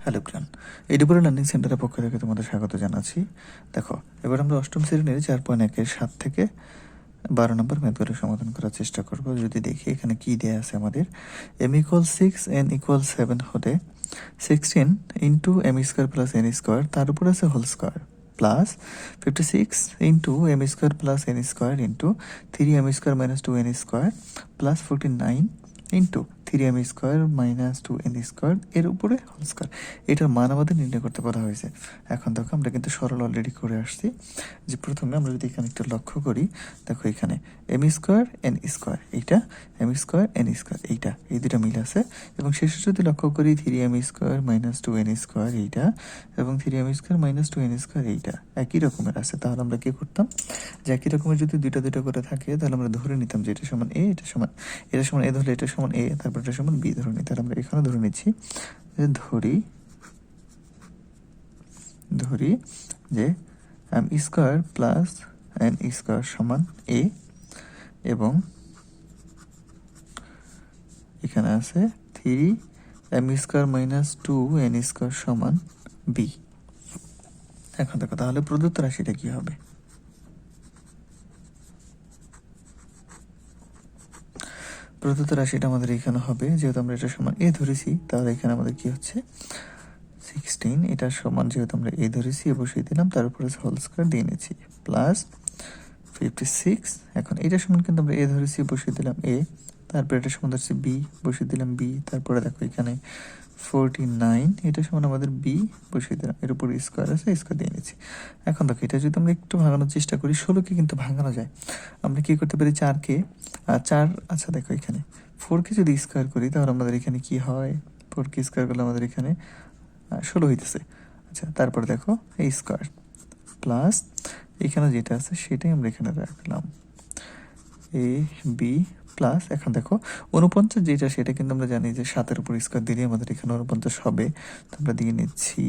Hello প্রাণ, এডিপুরা learning সেন্টারের পক্ষ থেকে তোমাদের স্বাগত জানাচ্ছি। দেখো, এবার আমরা অষ্টম শ্রেণীর 4.1-এর 7 থেকে 12 নম্বর ম্যাথগুলো সমাধান করার চেষ্টা করব। যদি দেখি এখানে কি দেয়া আছে আমাদের, m=6 n=7 হলে 16 into M square plus N square, তার উপরে আছে whole square, plus 56 into M square plus N square into 3m square minus 2n square plus 49 into 3m square minus 2n square এর উপরে হোল স্কোয়ার। এটার মান আমাদের নির্ণয় করতে বলা হয়েছে। এখন দেখো, আমরা কিন্তু সরল অলরেডি করে আসছি। যে প্রথমে আমরা যদি এখানে একটু লক্ষ্য করি, দেখো এখানে এম স্কোয়ার এন স্কোয়ার, এইটা এম স্কোয়ার এন স্কোয়ার, এইটা এই দুটো মিল আছে। এবং শেষে যদি লক্ষ্য করি 3m square minus 2n square এইটা, এবং 3m square minus 2n square এইটা একই রকমের আছে। তাহলে আমরা কি করতাম, যে একই রকমের যদি দুইটা দুইটা করে থাকে, তাহলে আমরা ধরে নিতাম যে এটা সমান এ, এটা সমান এ ধরলে এটা সমান এ, তারপর এটা সমান বি ধরে নিই। তাহলে আমরা এখানে ধরে নিচ্ছি যে ধরি যে M square plus N square সমান এ, এবং এখানে আছে 3m square minus 2n square সমান বি। এখন দেখো, তাহলে প্রদত্ত রাশিটা কি হবে? প্রদত্ত রাশিটা আমাদের এখানে হবে, যেহেতু আমরা এটা সমান এ ধরেছি, তাহলে এখানে আমাদের কি হচ্ছে 16, এটা সমান যেহেতু আমরা এ ধরেছি এ বসিয়ে দিলাম, তার উপরে হোল স্কোয়ার দিয়ে নিচ্ছি, প্লাস 56। এখন এটা সমান কিন্তু আমরা এ ধরেছি বসিয়ে দিলাম এ, তারপরে এটা সমান ধরছি বি, বসিয়ে দিলাম বি, তারপরে দেখো এখানে 49, এটা সমান আমাদের বি, বসিয়ে দিলাম, এর উপরে স্কোয়ার আছে, স্কোয়ার দিয়ে নিচ্ছি। এখন দেখো, এটা যদি আমরা একটু ভাঙানোর চেষ্টা করি, 16কে কিন্তু ভাঙানো যায়। আমরা কি করতে পারি, 4কে 4, আচ্ছা দেখো এখানে 4কে যদি স্কোয়ার করি, তাহলে আমাদের এখানে কি হয়, 4কে স্কোয়ার করলে আমাদের এখানে 16 হইতেছে। আচ্ছা, তারপরে দেখো এই স্কোয়ার প্লাস এখানে যেটা আছে সেটাই আমরা এখানে রাখলাম, এ বি প্লাস। এখন দেখো 49 যেটা, সেটা কিন্তু আমরা জানি যে 7-এর উপর স্কোয়ার দিলে আমাদের এখানে 49 হবে, তো আমরা দিয়ে নিচ্ছি।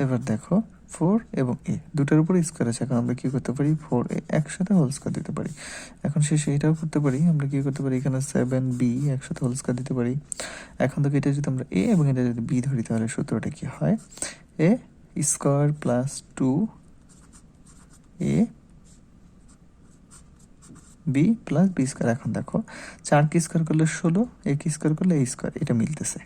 এবার দেখো 4 এবং এ দুটার উপরে স্কোয়ার আছে, এখন আমরা কি করতে পারি, 4a একসাথে হোল স্কোয়ার দিতে পারি। এখন শেষে এটাও করতে পারি, আমরা কি করতে পারি, এখানে 7b একসাথে হোল স্কোয়ার দিতে পারি। এখন দেখো, এটা যদি আমরা এ এবং এটা যদি বি ধরি, তাহলে সূত্রটা কি হয়, A square plus 2a B plus B square. এখন দেখো 4কে স্কোয়ার করলে 16, একে স্কোয়ার করলে এ স্কোয়ার, এটা মিলতেছে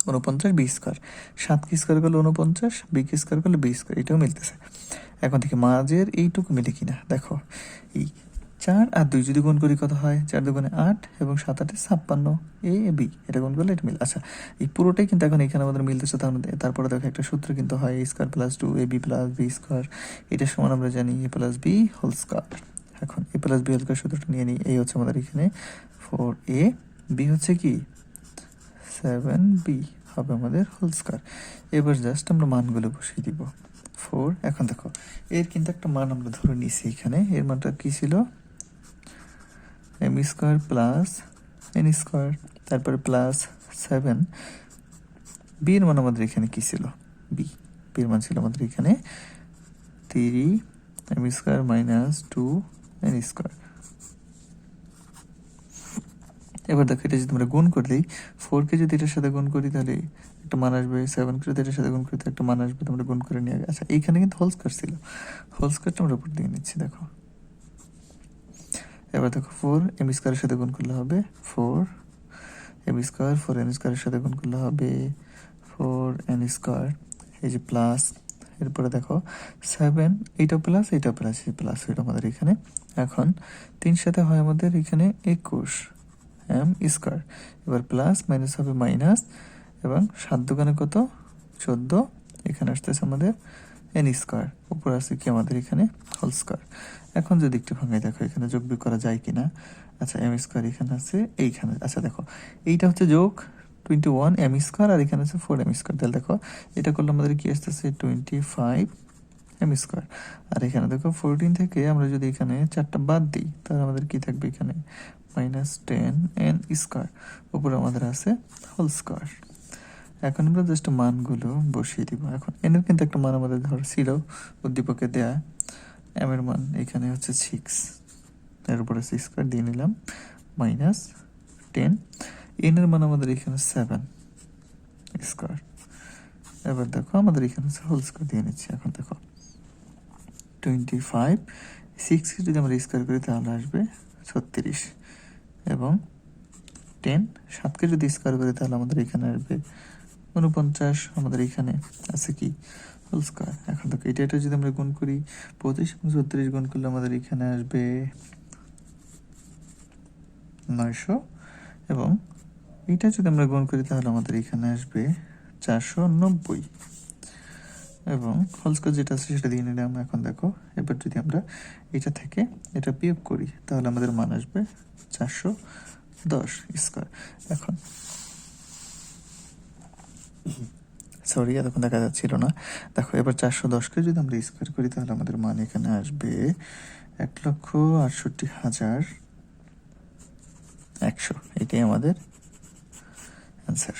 49 বি স্কোয়ার, 7কে স্কোয়ার করলে 49, বিকে স্কোয়ার করলে বি স্কোয়ার, এটাও মিলতেছে। এখন থেকে মাঝের এইটুকু মিলে কিনা দেখো, এই 4 আর 2 যদি গুণ করি কত হয়, 4 2 8 এবং 7 8 56, এ বি এটা গুণ করলে এটা মিলে। আচ্ছা, এই পুরোটাই কিন্তু এখন এখানে আমাদের মিলতেছে। তারপরে দেখো একটা সূত্র কিন্তু হয়, A square plus 2ab plus B square, এটা সমান আমরা জানি A plus B whole square. এখন A plus B whole square সূত্রটা নিয়ে নিই, এই হচ্ছে আমাদের এখানে 4a, বি হচ্ছে কি 7b হবে আমাদের হোল স্কোয়ার। এবার জাস্ট আমরা মানগুলো বসিয়ে দিব, 4। এখন দেখো, এর কিন্তু একটা মান আমরা ধরে নিছি এখানে, এর মানটা কি ছিল, M square plus N square, তারপরে প্লাস 7, বি এর মান আমাদের এখানে কি ছিল, বি এর মান ছিল আমাদের এখানে 3m square minus 2n square. এবার দেখো, এটা যদি আমরা গুণ করে দিই, 4কে যদি এটার সাথে গুণ করি তাহলে একটা মান আসবে, 7কে যদি এটার সাথে গুণ করি তো একটা মান আসবে, তোমরা গুণ করে নিয়ে আগে। আচ্ছা, এইখানে কিন্তু হোল স্কোয়ার ছিল, হোল স্কোয়ারটা আমরা উপর দিয়ে নিচ্ছি। দেখো এবার দেখো, 4m স্কোয়ারের সাথে গুণ করলে হবে 4m স্কোয়ার, 4n স্কোয়ারের সাথে গুণ করলে হবে 4n স্কোয়ার, এই যে প্লাস। এরপরে দেখো 7, এইটা প্লাস এইটা প্লাস, এই প্লাস হইল আমাদের এখানে। এখন 3 সাথে হয় আমাদের এখানে 21 এম স্কোয়ার, এবার প্লাস মাইনাস হবে মাইনাস, এবং 7 দোকানে কত 14, এখানে আসতেছে আমাদের এন স্কোয়ার, উপর আছে কি আমাদের এখানে হোল স্কোয়ার। এখন যদি একটু ভাঙাই, দেখো এখানে যোগ বিয়োগ করা যায় কিনা। আচ্ছা, এম স্কোয়ার এখানে আছে এইখানে, আচ্ছা দেখো এইটা হচ্ছে যোগ 21 এম স্কোয়ার, আর এখানে আছে 4m স্কোয়ার, তাহলে দেখো এটা করলে আমাদের কি আসতেছে 25 এম স্কোয়ার। আর এখানে দেখো 14 থেকে আমরা যদি এখানে 4টা বাদ দিই, তাহলে আমাদের কি থাকবে এখানে মাইনাস 10 এন স্কোয়ার, উপরে আমাদের আছে হোল স্কোয়ার। এখন আমরা জাস্ট মানগুলো বসিয়ে দিব। এখন এন এর কিন্তু একটা মান আমাদের ধর ছিল উদ্দীপকে দেয়া, এম এর মান এখানে হচ্ছে 6, এর উপরে 6 স্কোয়ার দিয়ে নিলাম, মাইনাস 10, এন এর মান আমাদের এখানে 7 স্কোয়ার, এবার দেখো আমাদের এখানে হোল স্কোয়ার দিয়ে নিচ্ছি। এখন দেখো 25, 6কে যদি আমরা স্কোয়ার করি তাহলে আসবে 36, এবং 10, 7কে যদি স্কোয়ার করি তাহলে আমাদের এখানে আসবে 49। আমাদের এখানে আছে কি হোল স্কোয়ার। এখন দেখো এটা যদি আমরা গুণ করি, 25 এবং 36 গুণ করলে আমাদের এখানে আসবে 900, এবং এইটা যদি আমরা গুণ করি তাহলে আমাদের এখানে আসবে 490, এবং হোল স্কোয়ার যেটা আছে সেটা দিয়ে নিলাম। এখন দেখো এবার যদি আমরা এটা থেকে এটা বিয়োগ করি তাহলে আমাদের মান আসবে 410 স্কোয়ার। এখন সরি, এতক্ষণ দেখা যাচ্ছিল না। দেখো এবার 410কে যদি আমরা স্কোয়ার করি তাহলে আমাদের মান এখানে আসবে 1,68,100। এটাই আমাদের অ্যান্সার।